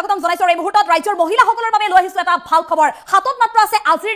স্বাগতম জনাইছো এই মুহূৰ্তত ৰাজ্যৰ মহিলাসকলৰ বাবে লৈ আহিছো এটা ভাল খবৰ হাতত মাত্ৰ আছে আজিৰ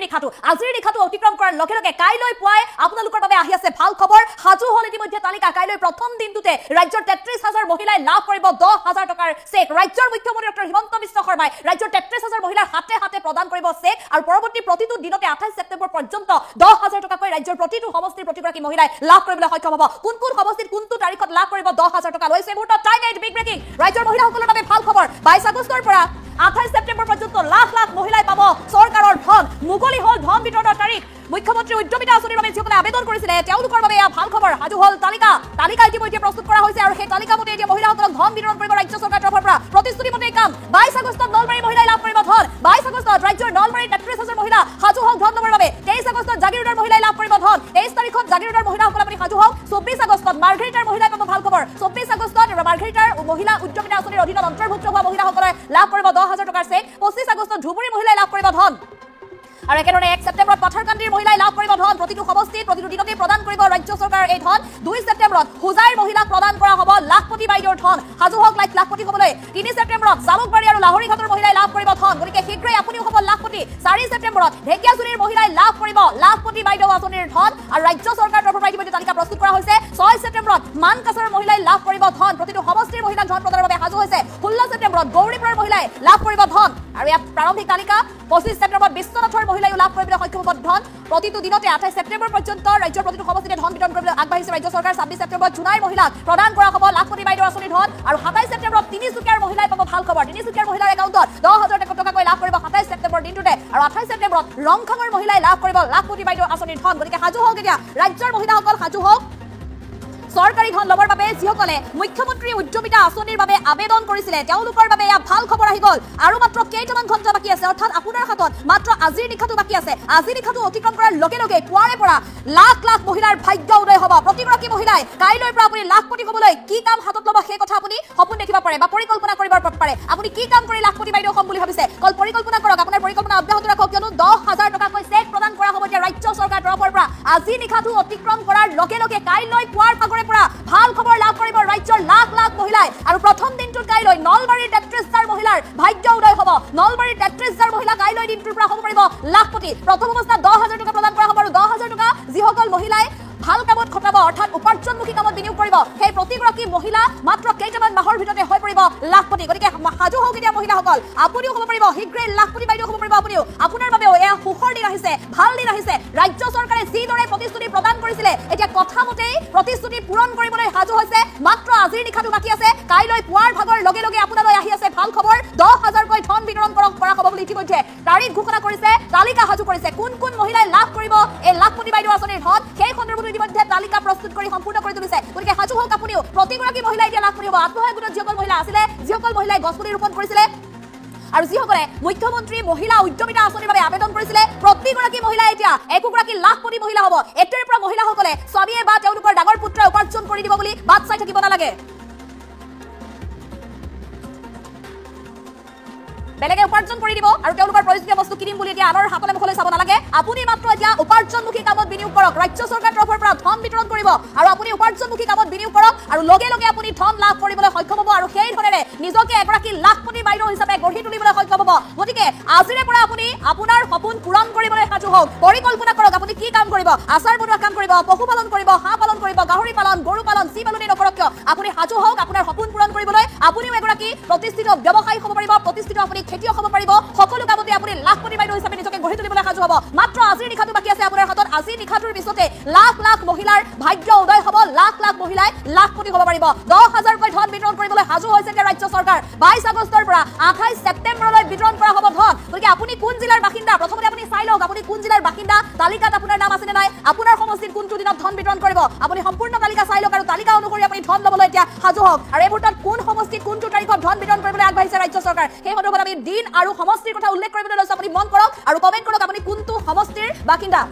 নিখাটো অতিক্ৰম কৰাৰ লগে লগে কাইলৈ পুৱাই আপোনালোকৰ বাবে আহি আছে ভাল খবৰ হাজু হল ইতিমধ্যে তালিকা কাইলৈ প্ৰথম দিনটোতে ৰাজ্যৰ ৩৩,০০০ মহিলাই লাভ কৰিব ১০,০০০ টকাৰ চেক ৰাজ্যৰ মুখ্যমন্ত্ৰী ডক্টৰ হিমন্ত বিশ্ব শৰ্মাই ৰাজ্যৰ ৩৩,০০০ মহিলাৰ হাতে হাতে প্ৰদান কৰিব চেক আৰু পৰৱৰ্তী প্ৰতিটো দিনতে ২৮ ছেপ্টেম্বৰ পৰ্যন্ত ১০,০০০ টকাকৈ ৰাজ্যৰ প্ৰতিটো সমষ্টিৰ প্ৰতিগৰাকী মহিলাই লাভ কৰিবলৈ সক্ষম হ'ব কোন সমষ্টিত কোনটো তাৰিখত লাভ কৰিব ১০,০০০ টকা লৈছে মুহূৰ্তত টাইম এইট বিগ ব্ৰেকিং ৰাজ্যৰ মহিলাসকলৰ বাবে ভাল খবৰ ২২ আগষ্টৰ পৰা ২৮ ছেপ্টেম্বৰ পৰ্যন্ত লাখ লাখ মহিলাই পাব চৰকাৰৰ ধন মুকলি হল ধন বিতৰণৰ তাৰিখ মুখ্যমন্ত্ৰী উদ্যমিতা আঁচনিৰ বাবে যিসকলে আবেদন কৰিছিলে তেওঁলোকৰ বাবে এয়া ভাল খবৰ হাজু হল তালিকা ইতিমধ্যে প্ৰস্তুত কৰা হৈছে আৰু সেই তালিকা মতে এতিয়া মহিলাসকলক ধন বিতৰণ কৰিব ৰাজ্য চৰকাৰৰ তৰফৰ পৰা প্ৰতিশ্ৰুতি মতে কাম ২২ আগষ্টত নলবাৰী মহিলাই লাভ কৰিব ধন ২২ আগষ্টত ৰাজ্যৰ নলবাৰীৰ ৩৩,০০০ মহিলা হাজু হল ধন ল'বৰ বাবে ২৩ আগষ্টত জাগিৰোডৰ মহিলাই লাভ কৰিব ধন ২৩ তাৰিখত জাগিৰোডৰ মহিলাসকল আপুনি হাজু হওক ২৪ আগষ্টত মাৰ্ঘেৰিটাৰ মহিলাই পাব ভাল খবৰ ২৪ আগষ্টত মাৰ্ঘেৰিটাৰ মহিলা উদ্যমিতা আঁচনিৰ অধীনত অন্তৰ্ভুক্ত হোৱা মহিলাসকলে লাভ কৰিব ১০,০০০ টকাৰ চেক ২৫ আগষ্টত ধুবুৰী মহিলাই লাভ কৰিব ধন আৰু একেদৰে ১ ছেপ্টেম্বৰত পাথাৰকান্দিৰ মহিলাই লাভ কৰিব ধন প্ৰতিটো সমষ্টিত প্ৰতিটো দিনতে প্ৰদান কৰিব ৰাজ্য চৰকাৰৰ এই ধন ২ ছেপ্টেম্বৰত হুজাইৰ মহিলাক প্ৰদান কৰা হ'ব লাখপতি বাইদেউৰ ধন হাজু হওক লাখপতি হ'বলৈ ৩ ছেপ্টেম্বৰত জালুকবাৰী আৰু লাহৰীঘাটৰ মহিলাই লাভ কৰিব ধন গতিকে শীঘ্ৰেই আপুনিও হ'ব লাখপতি ৪ ছেপ্টেম্বৰত ঢেকিয়াজুলিৰ মহিলাই লাভ কৰিব লাখপতি বাইদেউ আঁচনিৰ ধন আৰু ৰাজ্য চৰকাৰৰ তৰফৰ পৰা ইতিমধ্যে তালিকা প্ৰস্তুত কৰা হৈছে ৬ ছেপ্টেম্বৰত মানকাছাৰৰ মহিলাই লাভ কৰিব ধন প্ৰতিটো সমষ্টিৰ মহিলাক ধন প্ৰদানৰ বাবে সাজু হৈছে ১৬ ছেপ্টেম্বৰত গৌৰীপুৰৰ মহিলাই লাভ কৰিব ধন আৰু ইয়াত প্ৰাৰম্ভিক তালিকা ২৫ ছেপ্টেম্বৰত বিশ্বনাথৰ মহিলাইও লাভ কৰিবলৈ সক্ষম হ'ব ধন প্ৰতিটো দিনতে ২৮ ছেপ্টেম্বৰ পৰ্যন্ত ৰাজ্যৰ প্ৰতিটো সমষ্টিতে ধন বিতৰণ কৰিবলৈ আগবাঢ়িছে ৰাজ্য চৰকাৰ ২৬ ছেপ্টেম্বৰত জোনাইৰ মহিলাক প্ৰদান কৰা হ'ব লাখপতি বাইদেউ আঁচনিৰ ধন আৰু ২৭ ছেপ্টেম্বৰত তিনিচুকীয়াৰ মহিলাই পাব ভাল খবৰ তিনিচুকীয়াৰ মহিলাৰ একাউণ্টত ১০,০০০ টকাকৈ লাভ কৰিব ২৭ ছেপ্টেম্বৰ দিনটোতে আৰু ২৮ ছেপ্টেম্বৰত ৰংখাঙৰ মহিলাই লাভ কৰিব লাখপতি বাইদেউ আঁচনিৰ ধন গতিকে সাজু হওক এতিয়া ৰাজ্যৰ মহিলাসকল সাজু হওক চৰকাৰী ধন ল'বৰ বাবে যিসকলে মুখ্যমন্ত্ৰী উদ্যমিতা আঁচনিৰ বাবে আবেদন কৰিছিলে তেওঁলোকৰ বাবে এয়া ভাল খবৰ আহি গ'ল আৰু মাত্ৰ কেইটামান ঘণ্টা বাকী আছে অৰ্থাৎ আপোনাৰ হাতত মাত্ৰ আজিৰ নিশাটো বাকী আছে আজিৰ নিশাটো অতিক্ৰম কৰাৰ লগে লগে পুৱাৰে পৰা লাখ লাখ মহিলাৰ ভাগ্য উদয় হ'ব প্ৰতিগৰাকী মহিলাই কাইলৈৰ পৰা আপুনি লাখপতি হ'বলৈ কি কাম হাতত ল'ব সেই কথা আপুনি সপোন দেখিব পাৰে বা পৰিকল্পনা কৰিব পাৰে আপুনি কি কাম কৰি লাখপতি বাইদেউ হ'ম বুলি ভাবিছে পৰিকল্পনা কৰক আপোনাৰ পৰিকল্পনা অব্যাহত ৰাখক কিয়নো ১০,০০০ টকাকৈ চেক প্ৰদান কৰা হ'ব এতিয়া ৰাজ্য চৰকাৰৰ তৰফৰ পৰা আজি নিশাটো অতিক্ৰম কৰাৰ লগে লগে কাইলৈ পুৱাৰ ভাগৰে পৰা ভাল খবৰ লাভ কৰিব ৰাজ্যৰ লাখ লাখ মহিলাই আৰু প্ৰথম দিনটোত কাইলৈ নলবাৰীৰ ৩৩,০০০ মহিলাৰ ভাগ্য উদয় হ'ব নলবাৰীৰ ৩৩,০০০ মহিলা কাইলৈ দিনটোৰ পৰা হ'ব পাৰিব লাখপতি প্ৰথম অৱস্থাত ১০,০০০ টকা প্ৰদান কৰা হ'ব আৰু ১০,০০০ টকা যিসকল মহিলাই ভাল কামত খটাব অৰ্থাৎ উপাৰ্জনমুখী কামত বিনিয়োগ কৰিব সেই প্ৰতিগৰাকী মহিলা মাত্ৰ কেইটামান মাহৰ ভিতৰতে হৈ পৰিব লাখপতি গতিকে সাজু হওক এতিয়া মহিলাসকল আপুনিও হ'ব পাৰিব শীঘ্ৰেই লাখপতি বাইদেউ হ'ব পাৰিব আপুনিও আপোনাৰ বাবেও এয়া সুখৰ দিন আহিছে ভাল দিন আহিছে ৰাজ্য চৰকাৰে যিদৰে প্ৰতিশ্ৰুতি প্ৰদান কৰিছিলে এতিয়া কথামতেই প্ৰতিশ্ৰুতি পূৰণ কৰিবলৈ সাজু হৈছে মাত্ৰ আজিৰ নিশাটো বাকী আছে কাইলৈ পুৱাৰ ভাগৰ লগে লগে আপোনালৈ আহি আছে ভাল খবৰ ১০,০০০কৈ ধন বিতৰণ কৰা হ'ব বুলি ইতিমধ্যে তাৰিখ ঘোষণা কৰিছে তালিকা সাজু কৰিছে কোন মহিলাই লাভ কৰিব এই লাখপতি বাইদেউ আঁচনিৰ ধন সেই সন্দৰ্ভত ইতিমধ্যে তালিকা প্ৰস্তুত কৰি সম্পূৰ্ণ কৰি তুলিছে গতিকে সাজু হওক আপুনিও প্ৰতিগৰাকী মহিলাই এতিয়া লাভ কৰিব আত্মসহায়ক গোটত যিসকল মহিলা আছিলে যিসকল মহিলাই গছপুলি ৰোপণ কৰিছিলে আৰু যিসকলে মুখ্যমন্ত্ৰী মহিলা উদ্যমিতা আঁচনিৰ বাবে আবেদন কৰিছিলে প্ৰতিগৰাকী মহিলা এতিয়া একোগৰাকী লাখপতি মহিলা হ'ব এতিয়াৰে পৰা মহিলাসকলে স্বামীয়ে বা তেওঁলোকৰ ডাঙৰ পুত্ৰই উপাৰ্জন কৰি দিব বুলি বাট চাই থাকিব নালাগে বেলেগে উপাৰ্জন কৰি দিব আৰু তেওঁলোকৰ প্ৰয়োজনীয় বস্তু কিনিম বুলি এতিয়া আনৰ হাতলে মুখলৈ চাব নালাগে আপুনি মাত্ৰ এতিয়া উপাৰ্জনমুখী কামত বিনিয়োগ কৰক ৰাজ্য চৰকাৰৰ তৰফৰ পৰা ধন বিতৰণ কৰিব আৰু আপুনি উপাৰ্জনমুখী কামত বিনিয়োগ কৰক আৰু লগে লগে আপুনি ধন লাভ কৰিবলৈ সক্ষম হ'ব আৰু সেই ধৰণে নিজকে এগৰাকী লাখপতি বাইদেউ হিচাপে গঢ়ি তুলিবলৈ সক্ষম হ'ব গতিকে আজিৰে পৰা আপুনি আপোনাৰ সপোন পূৰণ কৰিবলৈ সাজু হওক পৰিকল্পনা কৰক আপুনি কি কাম কৰিব আচাৰ বনোৱা কাম কৰিব পশুপালন কৰিব হাঁহ পালন কৰিব গাহৰি পালন গৰু পালন যি পালনেই নকৰক কিয় আপুনি সাজু হওক আপোনাৰ সপোন পূৰণ কৰিবলৈ আপুনিও এগৰাকী প্ৰতিষ্ঠিত ব্যৱসায়ী হ'ব পাৰিব প্ৰতিষ্ঠিত আপুনি খেতিয়ক হ'ব পাৰিব সকলো কামতে আপুনি লাখপতি বাইদেউ হিচাপে নিজকে গঢ়ি তুলিবলৈ সাজু হ'ব মাত্ৰ আজিৰ নিশাটো বাকী আছে আপোনাৰ হাতত আজিৰ নিশাটোৰ পিছতে লাখ লাখ মহিলাৰ ভাগ্য উদয় হ'ব লাখ লাখ মহিলাই লাখপতি হ'ব পাৰিব ১০,০০০কৈ ধন বিতৰণ কৰিবলৈ সাজু হৈছে এতিয়া ৰাজ্য চৰকাৰ ২২ আগষ্টৰ পৰা ২৮ ছেপ্টেম্বৰলৈ বিতৰণ কৰা হ'ব ধন গতিকে আপুনি কোন জিলাৰ বাসিন্দা প্ৰথমতে আপুনি চাই লওক আপুনি কোন জিলাৰ বাসিন্দা তালিকাত আপোনাৰ নাম আছে নে নাই আপোনাৰ সমষ্টিত কোনটো দিনত ধন বিতৰণ কৰিব আপুনি সম্পূৰ্ণ তালিকা চাই লওক আৰু তালিকা অনুসৰি আপুনি ধন ল'বলৈ এতিয়া সাজু হওক আৰু এই মুহূৰ্তত কোন সমষ্টিত কোনটো তাৰিখত ধন বিতৰণ কৰিবলৈ আগবাঢ়িছে ৰাজ্য চৰকাৰ সেই সন্দৰ্ভত আমি দিন আৰু সমষ্টিৰ কথা উল্লেখ কৰিবলৈ লৈছো আপুনি মন কৰক আৰু কমেণ্ট কৰক আপুনি কোনটো সমষ্টিৰ বাসিন্দা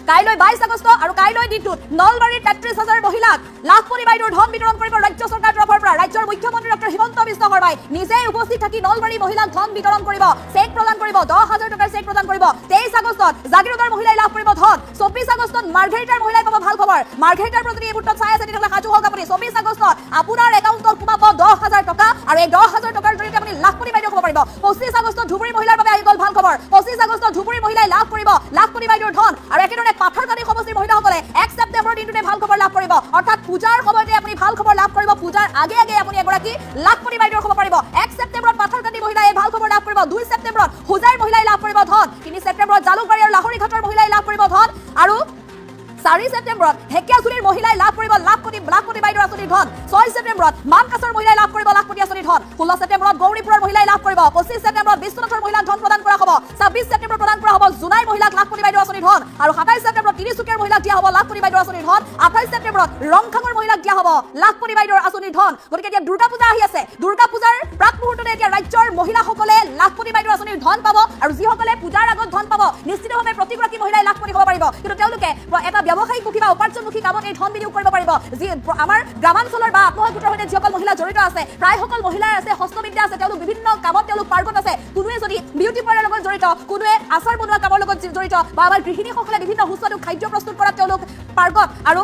কাইলৈ ২২ আগষ্ট আৰু কাইলৈ দিনটোত নলবাৰীৰ ৩৩,০০০ মহিলাক লাখপতি বাইদেউৰ ধন বিতৰণ কৰিব ৰাজ্য চৰকাৰৰ তৰফৰ পৰা ৰাজ্যৰ মুখ্যমন্ত্ৰী ডক্টৰ হিমন্ত বিশ্ব শৰ্মাই নিজেই উপস্থিত থাকি নলবাৰী মহিলাক ধন বিতৰণ কৰিব চেক প্ৰদান কৰিব ১০,০০০ টকাৰ চেক প্ৰদান কৰিব ২৩ আগষ্টত জাগিৰোডৰ মহিলাই লাভ কৰিব ধন ২৪ আগষ্টত মাৰ্ঘেৰিটাৰ মহিলাই পাব ভাল খবৰ মাৰ্ঘেৰিটাৰ প্ৰতি এই মুহূৰ্তত চাই আছে তেতিয়াহ'লে সাজু হওক আপুনি ২৪ আগষ্টত আপোনাৰ একাউণ্টত সোমাব ১০,০০০ টকা আৰু এই ১০,০০০ টকাৰ জৰিয়তে আপুনি লাখপতি বাইদেউ পাৰিব 25 আগষ্টত ধুবুৰী মহিলাৰ বাবে আহি গ'ল ভাল খবৰ 25 আগষ্টত ধুবুৰী মহিলাই লাভ কৰিব লাখপতি বাইদেউৰ ধন আৰু একেদৰে পাথাৰকাটি সমষ্টিৰ মহিলাসকলে 1 ছেপ্টেম্বৰ দিনটোতে ভাল খবৰ লাভ কৰিব অৰ্থাৎ পূজাৰ সময়তে আপুনি ভাল খবৰ লাভ কৰিব পূজাৰ আগে আগে আপুনি এগৰাকী লাখপতি বাইদেউৰ হ'ব পাৰিব 1 ছেপ্টেম্বৰত পাথাৰকাটি মহিলাই ভাল খবৰ লাভ কৰিব 2 ছেপ্টেম্বৰত হোজাইৰ মহিলাই লাভ কৰিব ধন 3 ছেপ্টেম্বৰত জালুকবাৰী আৰু লাহৰীঘাটৰ মহিলাই লাভ কৰিব ধন আৰু 4 ছেপ্টেম্বৰত ঢেকিয়াজুলিৰ মহিলাই লাভ কৰিব লাখপতি বাইদেউৰ আঁচনিৰ ধন 6 ছেপ্টেম্বৰত মানকাছৰ মহিলাই লাভ কৰিব লাখপতি আঁচনিৰ ধন 16 ছেপ্টেম্বৰত গৌৰীপুৰৰ মহিলাই লাভ কৰিব 25 ছেপ্টেম্বৰত বিশ্বনাথৰ মহিলাক ধন প্ৰদান কৰা হ'ব 26 ছেপ্টেম্বৰত প্ৰদান কৰা হ'ব জুনাইৰ মহিলাক লাখপতি বাইদেউৰ আঁচনিৰ ধন আৰু 27 ছেপ্টেম্বৰত তিনিচুকীয়াৰ মহিলাক দিয়া হ'ব লাখপতি বাইদেউৰ আঁচনিৰ ধন 28 ছেপ্টেম্বৰত ৰংখাঙৰ মহিলাক দিয়া হ'ব লাখপতি বাইদেউৰ আঁচনিৰ ধন গতিকে এতিয়া দুৰ্গা পূজা আহি আছে দুৰ্গা পূজাৰ প্ৰাক মুহূৰ্ততে এতিয়া ৰাজ্যৰ মহিলাসকলে লাখপতি বাইদেউৰ আঁচনিৰ ধন পাব আৰু যিসকলে পূজাৰ আগত ধন পাব নিশ্চিতভাৱে প্ৰতিগৰাকী মহিলাই লাখপতি হ'ব পাৰিব কিন্তু তেওঁলোকে এটা ব্যৱসায়িক কিবা উপাৰ্জনমুখী কামত এই ধন বিনিয়োগ কৰিব পাৰিব যি আমাৰ গ্ৰামাঞ্চলৰ বা আত্মসহায়ক গোটৰ সৈতে যিসকল মহিলা জড়িত আছে প্ৰায়সকল মহিলাই আছে হস্তবিদ্যা আছে তেওঁলোক বিভিন্ন কামত তেওঁলোক পাৰ্গত আছে কোনোৱে যদি বিউটি পাৰ্লাৰৰ লগত জড়িত কোনোৱে আচাৰ বনোৱা কামৰ লগত জড়িত বা আমাৰ গৃহিণীসকলে বিভিন্ন সুস্বাদু খাদ্য প্ৰস্তুত কৰাত তেওঁলোক পাৰ্গত আৰু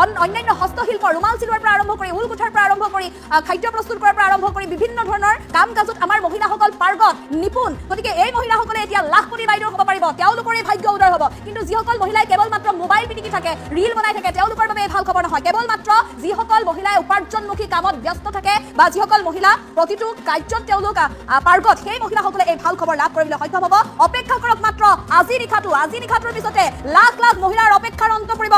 অন্যান্য হস্তশিল্প ৰুমাল চিলোৱাৰ পৰা আৰম্ভ কৰি ঊল গুঠাৰ পৰা আৰম্ভ কৰি খাদ্য প্ৰস্তুত কৰাৰ পৰা আৰম্ভ কৰি বিভিন্ন ধৰণৰ কাম কাজত আমাৰ মহিলাসকল পাৰ্গত নিপুণ গতিকে এই মহিলাসকলে এতিয়া লাখপতি বাইদেউ হ'ব পাৰিব তেওঁলোকৰে ভাগ্য উদয় হ'ব কিন্তু যিসকল মহিলাই কেৱল মাত্ৰ মোবাইল পিটিকি থাকে ৰীল বনাই থাকে তেওঁলোকৰ বাবে ভাল খবৰ নহয় কেৱল মাত্ৰ যিসকল মহিলাই উপাৰ্জনমুখী কামত ব্যস্ত থাকে বা যিসকল মহিলা প্ৰতিটো কাৰ্যত তেওঁলোক পাৰ্গত সেই মহিলাসকলে এই ভাল খবৰ লাভ কৰিবলৈ সক্ষম হ'ব অপেক্ষা কৰক মাত্ৰ আজি নিশাটোৰ পিছতে লাখ লাখ মহিলাৰ অপেক্ষাৰ অন্ত পৰিব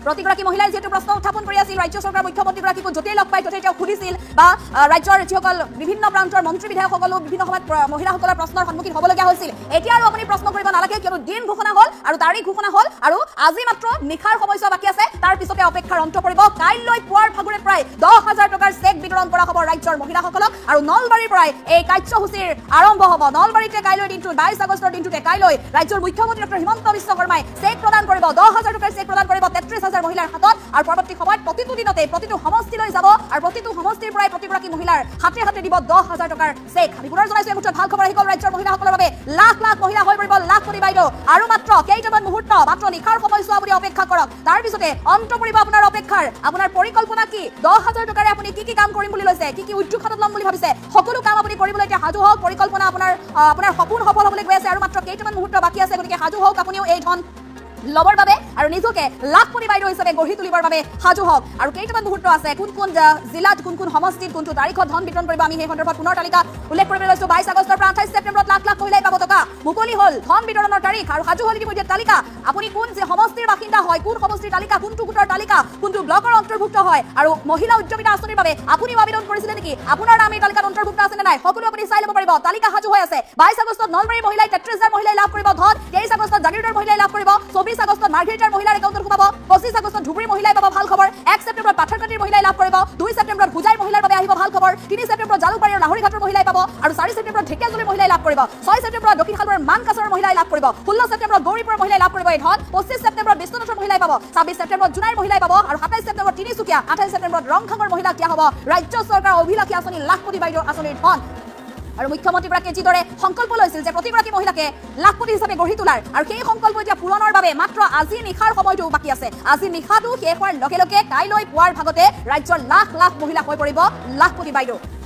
প্ৰতিগৰাকী মহিলাই যেটো প্ৰশ্ন উত্থাপন কৰি আছিল ৰাজ্য চৰকাৰ মুখ্যমন্ত্ৰীগৰাকীক যতেই লগ পাই ততেই তেওঁ সুধিছিল বা ৰাজ্যৰ যিসকল বিভিন্ন প্ৰান্তৰ মন্ত্ৰী বিধায়কসকলো বিভিন্ন সময়ত মহিলাসকলৰ প্ৰশ্নৰ সন্মুখীন হ'বলগীয়া হৈছিল এতিয়া আৰু আপুনি প্ৰশ্ন কৰিব নালাগে কিয়নো দিন ঘোষণা হ'ল আৰু তাৰিখ ঘোষণা হ'ল আৰু আজি মাত্ৰ নিশাৰ সময়ছোৱা বাকী আছে তাৰ পিছতে অপেক্ষাৰ অন্ত পৰিব কাইলৈ পুৱাৰ ভাগৰে প্ৰায় 10,000 টকাৰ চেক বিতৰণ কৰা হ'ব ৰাজ্যৰ মহিলাসকলক আৰু নলবাৰীৰ পৰাই এই কাৰ্যসূচীৰ আৰম্ভ হ'ব নলবাৰীতে কাইলৈ দিনটো 22 আগষ্টৰ দিনটোতে কাইলৈ ৰাজ্যৰ মুখ্যমন্ত্ৰী ডক্টৰ হিমন্ত বিশ্ব শৰ্মাই চেক প্ৰদান কৰিব 10,000 টকাৰ চেক প্ৰদান কৰিব 33,000 মহিলাৰ হাতত আৰু পৰৱৰ্তী সময়ত প্ৰতিটো দিনতে প্ৰতিটো সমষ্টিলৈ যাব আৰু প্ৰতিটো সমষ্টিৰ পৰাই প্ৰতিগৰাকী মহিলাৰ হাতে হাতে দিব 10,000 টকাৰ চেক আমি পুনৰ জনাইছো এই মুহূৰ্তত ভাল খবৰ আহি গ'ল ৰাজ্যৰ মহিলাসকলৰ বাবে লাখ লাখ মহিলা হৈ পৰিব লাখপতি বাইদেউ আৰু মাত্ৰ কেইটামান মুহূৰ্ত মাত্ৰ নিশাৰ সময়ছোৱা আপুনি অপেক্ষা কৰক তাৰ পিছতে অন্ত পৰিব আপোনাৰ অপেক্ষাৰ আপোনাৰ পৰিকল্পনা কি 10,000 টকাৰে আপুনি কি কাম কৰিম বুলি লৈছে কি উদ্যোগ হাতত ল'ম বুলি ভাবিছে সকলো কাম আপুনি কৰিবলৈ এতিয়া সাজু হওক পৰিকল্পনা আপোনাৰ সপোন সফল হ'বলৈ গৈ আছে আৰু মাত্ৰ কেইটামান মুহূৰ্ত বাকী আছে গতিকে সাজু হওক আপুনিও এই ধন লবৰ বাবে আৰু নিজকে লাখপতি বাইদেউ হিচাপে গঢ়ি তুলিবৰ বাবে সাজু হওক আৰু কেইটামান মুহূৰ্ত আছে কোন জিলাত কোন সমষ্টিত কোনটো তাৰিখত ধন বিতৰণ কৰিব আমি সেই সন্দৰ্ভত পুনৰ তালিকা উল্লেখ কৰিবলৈ লৈছো 22 আগষ্টৰ পৰা 28 ছেপ্টেম্বৰত লাখ লাখ মহিলাই পাব টকা মুকলি হ'ল ধন বিতৰণৰ তাৰিখ আৰু সাজু হ'ল ইতিমধ্যে তালিকা আপুনি কোন সমষ্টিৰ বাসিন্দা হয় কোন সমষ্টিৰ তালিকা কোনটো গোটৰ তালিকা কোনটো ব্লকৰ অন্তৰ্ভুক্ত হয় আৰু মহিলা উদ্যমিতা আঁচনিৰ বাবে আপুনি আবেদন কৰিছিলে নেকি আপোনাৰ নাম এই তালিকাত অন্তৰ্ভুক্ত আছে নে নাই সকলো আপুনি চাই ল'ব পাৰিব তালিকা সাজু হৈ আছে 22 আগষ্টত নলবাৰীৰ মহিলাই 33,000 মহিলাই লাভ কৰিব ধন 23 আগষ্টত জাগিৰোডৰ মহিলাই লাভ কৰিব 24 আগষ্টত মাৰ্ঘেৰিটাৰ মহিলাৰ একাউণ্টত সোমাব 25 আগষ্টত ধুবুৰী মহিলাই পাব ভাল খবৰ 1 ছেপ্টেম্বৰত পাথাৰকাটিৰ মহিলাই লাভ কৰিব 2 ছেপ্টেম্বৰত হোজাইৰ মহিলাৰ বাবে আহিব ভাল খবৰ 3 ছেপ্টেম্বৰত জালুকবাৰী আৰু লাহৰীঘাটৰ মহিলাই পাব আৰু 4 ছেপ্টেম্বৰত ঢেকিয়াজুলিৰ মহিলাই লাভ কৰিব 6 ছেপ্টেম্বৰত দক্ষিণ খালবাৰৰ মানকাছৰ মহিলাই লাভ কৰিব 16 ছেপ্টেম্বৰত গৌৰীপুৰৰ মহিলাই লাভ কৰিব এই ধন 25 ছেপ্টেম্বৰত বিশ্বনাথৰ মহিলাই পাব 26 ছেপ্টেম্বৰত জুনাইৰ মহিলাই পাব আৰু 27 ছেপ্টেম্বৰত তিনিচুকীয়া 28 ছেপ্টেম্বৰত ৰংখাঙৰ মহিলাক দিয়া হ'ব ৰাজ্য চৰকাৰৰ অভিলাষী আঁচনি লাখপতি বাইদেউৰ আঁচনিৰ ধন আৰু মুখ্যমন্ত্ৰীগৰাকীয়ে যিদৰে সংকল্প লৈছিল যে প্ৰতিগৰাকী মহিলাকে লাখপতি হিচাপে গঢ়ি তোলাৰ আৰু সেই সংকল্প এতিয়া পূৰণৰ বাবে মাত্ৰ আজি নিশাৰ সময়টো বাকী আছে আজি নিশাটো শেষ হোৱাৰ লগে লগে কাইলৈ পুৱাৰ ভাগতে ৰাজ্যৰ লাখ লাখ মহিলা হৈ পৰিব লাখপতি বাইদেউ